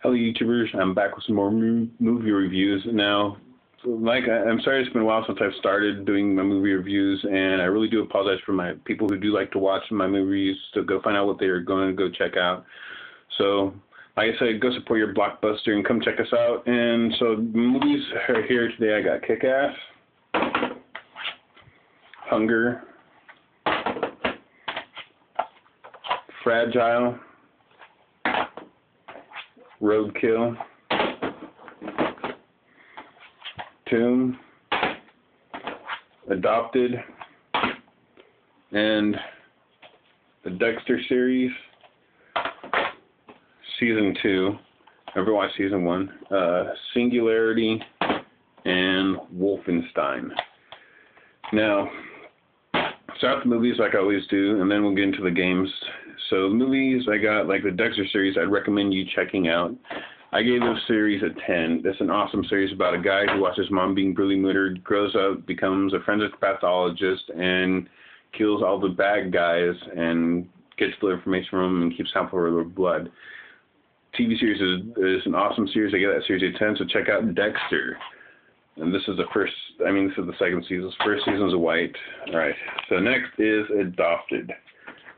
Hello YouTubers, I'm back with some more movie reviews. Now, I'm sorry it's been a while since I've started doing my movie reviews, and I really do apologize for my people who do like to watch my movies to go find out what they're going to go check out. So, like I said, go support your Blockbuster and come check us out. And so, the movies are here today. I got Kick-Ass, Hunger, Fragile, Roadkill, Tomb, Adopted, and the Dexter series, Season 2. Never watched Season 1. Singularity, and Wolfenstein. Now, start the movies like I always do, and then we'll get into the games. So the movies I got, like the Dexter series, I'd recommend you checking out. I gave this series a 10. It's an awesome series about a guy who watches his mom being brutally murdered, grows up, becomes a forensic pathologist, and kills all the bad guys and gets the information from them and keeps sample of their blood. TV series is an awesome series. I gave that series a 10, so check out Dexter. And this is the second season. First season's white. Alright, so next is Adopted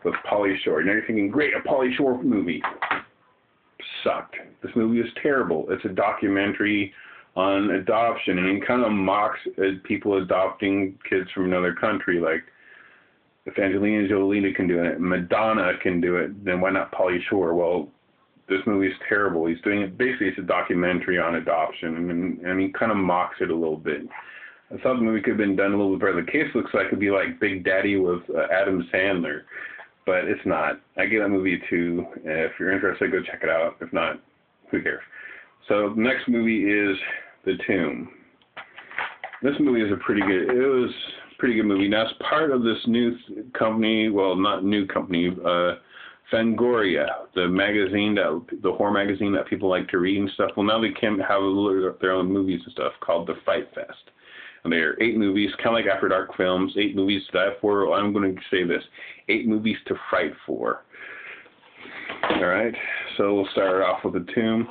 with Pauly Shore. Now you're thinking, great, a Pauly Shore movie. Sucked. This movie is terrible. It's a documentary on adoption, and it kind of mocks people adopting kids from another country. Like, if Angelina Jolie can do it, Madonna can do it, then why not Pauly Shore? Well, this movie is terrible. He's doing it, basically it's a documentary on adoption, and he kind of mocks it a little bit. I thought the movie could have been done a little bit better. The case looks like it'd be like Big Daddy with Adam Sandler, but it's not. I give that movie a 2. If you're interested, go check it out. If not, who cares? So the next movie is The Tomb. This movie is it was a pretty good movie. Now it's part of this new company, well, not new company, Fangoria, the magazine, the horror magazine that people like to read and stuff. Well, now they can have their own movies and stuff called the Fight Fest. And there are 8 movies, kind of like After Dark films, 8 movies to die for. Well, I'm going to say this, 8 movies to fight for. All right, so we'll start off with The Tomb.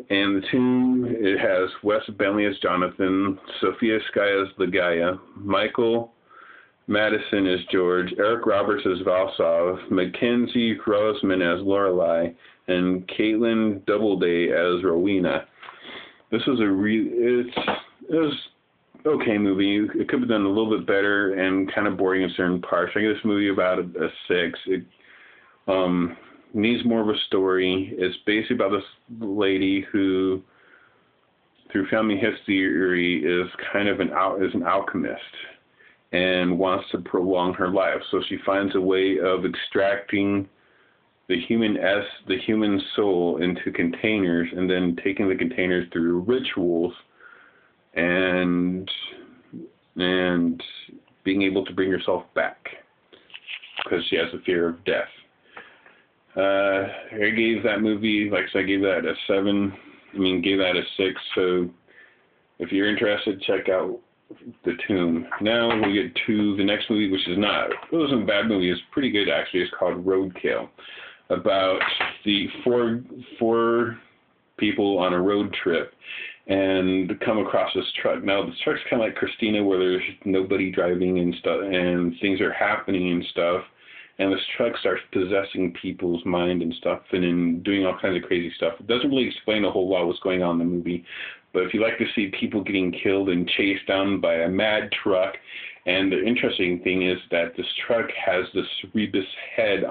And The Tomb, it has Wes Bentley as Jonathan, Sophia Skye as the Gaia, Michael Madison as George, Eric Roberts as Valsov, Mackenzie Grossman as Lorelei, and Caitlin Doubleday as Rowena. This was it was okay movie. It could have done a little bit better and kind of boring in certain parts. I give this movie about a 6. It needs more of a story. It's basically about this lady who, through family history, is kind of an alchemist and wants to prolong her life. So she finds a way of extracting the human soul into containers, and then taking the containers through rituals and being able to bring herself back because she has a fear of death. I gave that movie, like I said, I gave that a 7. Gave that a 6. So if you're interested, check out The Tomb. Now we get to the next movie, which it wasn't a bad movie. It's pretty good actually. It's called Roadkill, about the four people on a road trip and come across this truck. Now this truck's kind of like Christina, where there's nobody driving and stuff, and things are happening and stuff. And this truck starts possessing people's mind and stuff, and then doing all kinds of crazy stuff. It doesn't really explain a whole lot what's going on in the movie, but if you like to see people getting killed and chased down by a mad truck, and the interesting thing is that this truck has the Cerebus head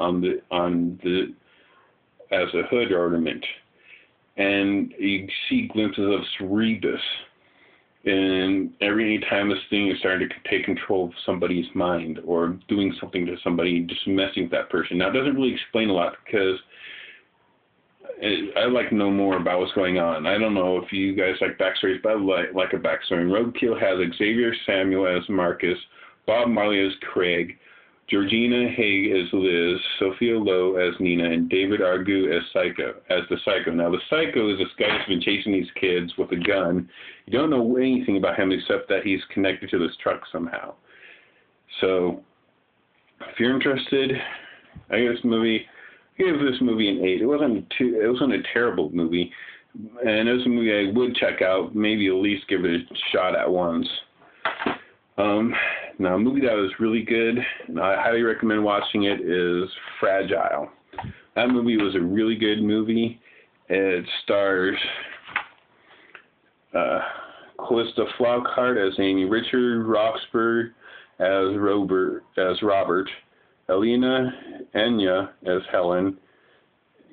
as a hood ornament, and you see glimpses of Cerebus. And every time this thing is starting to take control of somebody's mind or doing something to somebody, just messing with that person. Now, it doesn't really explain a lot because I'd like to know more about what's going on. I don't know if you guys like backstories, but I like a backstory. Roadkill has Xavier Samuel as Marcus, Bob Marley as Craig, Georgina Haig as Liz, Sophia Lowe as Nina, and David Argu as the Psycho. Now, the Psycho is this guy who's been chasing these kids with a gun. You don't know anything about him except that he's connected to this truck somehow. So, if you're interested, I give this movie gave this movie an 8. It wasn't a terrible movie, and it was a movie I would check out, maybe at least give it a shot at once. Now, a movie that was really good, and I highly recommend watching it, is Fragile. That movie was a really good movie. It stars Callista Flockhart as Amy, Richard Roxburgh as Robert, Elena Anya as Helen,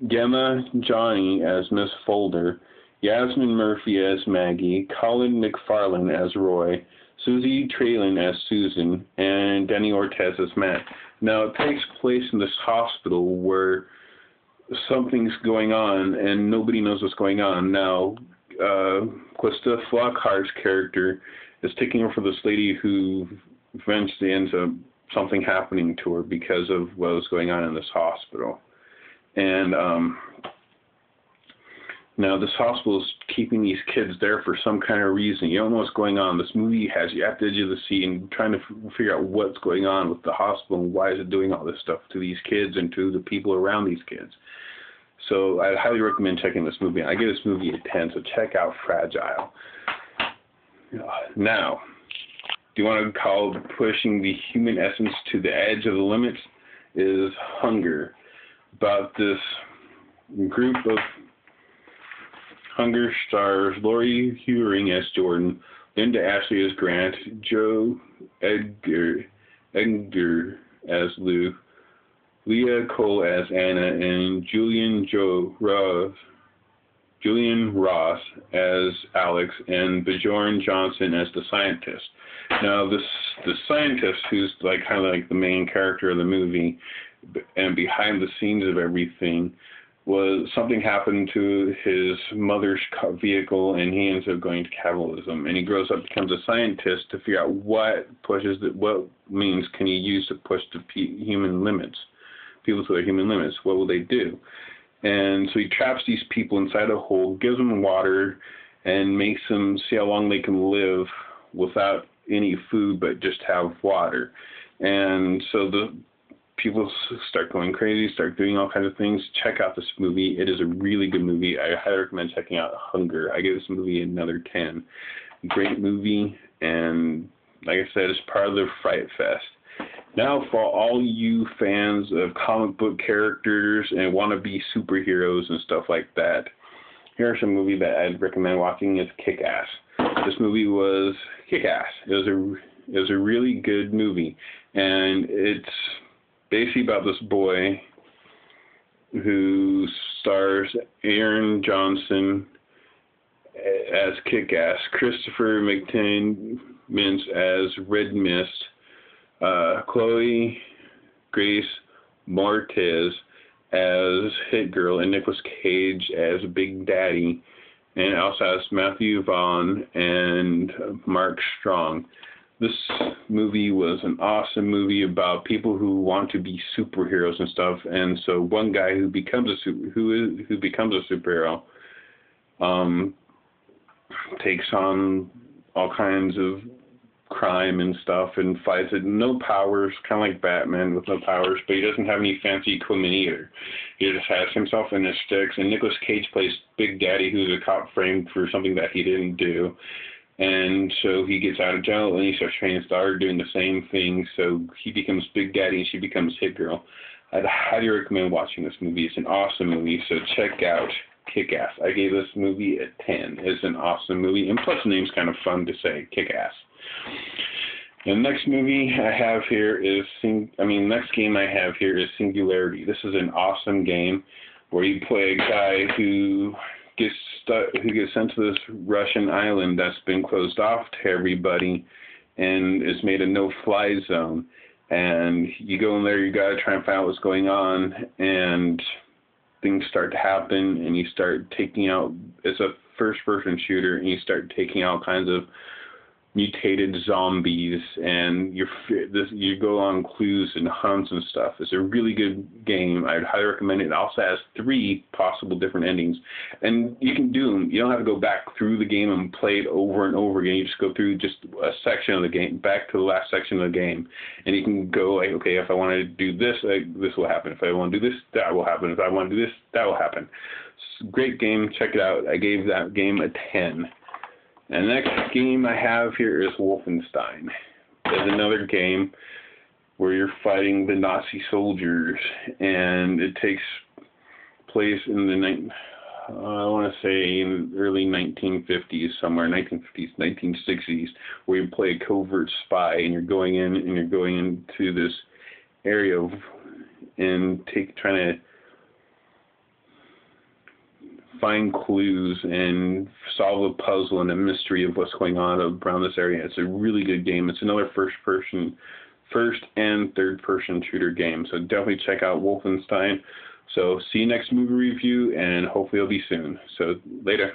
Gemma Johnny as Miss Folder, Yasmin Murphy as Maggie, Colin McFarlane as Roy, Susie Traylon as Susan, and Denny Ortez as Matt. Now, it takes place in this hospital where something's going on and nobody knows what's going on. Now, Callista Flockhart's character is taking over for this lady who eventually ends up something happening to her because of what was going on in this hospital. And now this hospital is keeping these kids there for some kind of reason. You don't know what's going on. This movie has you at the edge of the seat and trying to figure out what's going on with the hospital and why is it doing all this stuff to these kids and to the people around these kids. So I highly recommend checking this movie. I give this movie a 10, so check out Fragile. Now, do you want to call pushing the human essence to the edge of the limits? Is Hunger, about this group of Hunger stars Lori Hewing as Jordan, Linda Ashley as Grant, Joe Edgar as Lou, Leah Cole as Anna, and Julian Ross as Alex, and Bjorn Johnson as the scientist. Now, the scientist, who's kind of like the main character of the movie, and behind the scenes of everything, was something happened to his mother's vehicle, and he ends up going to cannibalism. And he grows up, becomes a scientist to figure out what means can he use to push the human limits, people to their human limits. What will they do? And so he traps these people inside a hole, gives them water, and makes them see how long they can live without any food but just have water. And so the people start going crazy, start doing all kinds of things. Check out this movie. It is a really good movie. I highly recommend checking out Hunger. I give this movie another 10. Great movie, and like I said, it's part of the Fright Fest. Now, for all you fans of comic book characters and wannabe superheroes and stuff like that, here's a movie that I'd recommend watching. Is Kick-Ass. This movie was Kick-Ass. It was a really good movie, and it's basically about this boy who stars Aaron Johnson as Kick-Ass, Christopher McTiernan as Red Mist, Chloe Grace Moretz as Hit Girl, and Nicolas Cage as Big Daddy, and it also has Matthew Vaughn and Mark Strong. This movie was an awesome movie about people who want to be superheroes and stuff. And so one guy who becomes a superhero takes on all kinds of crime and stuff and fights it. No powers, kind of like Batman with no powers, but he doesn't have any fancy equipment either. He just has himself and his sticks. And Nicolas Cage plays Big Daddy, who's a cop framed for something that he didn't do. And so he gets out of jail and he starts training Star doing the same thing. So he becomes Big Daddy and she becomes Hit Girl. I'd highly recommend watching this movie. It's an awesome movie, so check out Kick-Ass. I gave this movie a 10. It's an awesome movie, and plus the name's kind of fun to say, Kick-Ass. The next movie I have here is, next game I have here is Singularity. This is an awesome game where you play a guy who gets sent to this Russian island that's been closed off to everybody and is made a no-fly zone. And you go in there, you got to try and find out what's going on, and things start to happen, and you start taking out, it's a first-person shooter, and you start taking out all kinds of mutated zombies, and you go on clues and hunts and stuff. It's a really good game. I'd highly recommend it. It also has 3 possible different endings, and you can do them. You don't have to go back through the game and play it over and over again. You just go through just a section of the game, back to the last section of the game, and you can go like, okay, if I want to do this, this will happen. If I want to do this, that will happen. If I want to do this, that will happen. It's a great game. Check it out. I gave that game a 10. And the next game I have here is Wolfenstein. It's another game where you're fighting the Nazi soldiers, and it takes place in the I want to say in the early 1950s, somewhere 1950s, 1960s, where you play a covert spy, and you're going into this area and trying to find clues and solve a puzzle and a mystery of what's going on around this area. It's a really good game. It's another first and third person shooter game. So definitely check out Wolfenstein. So see you next movie review, and hopefully it'll be soon. So later.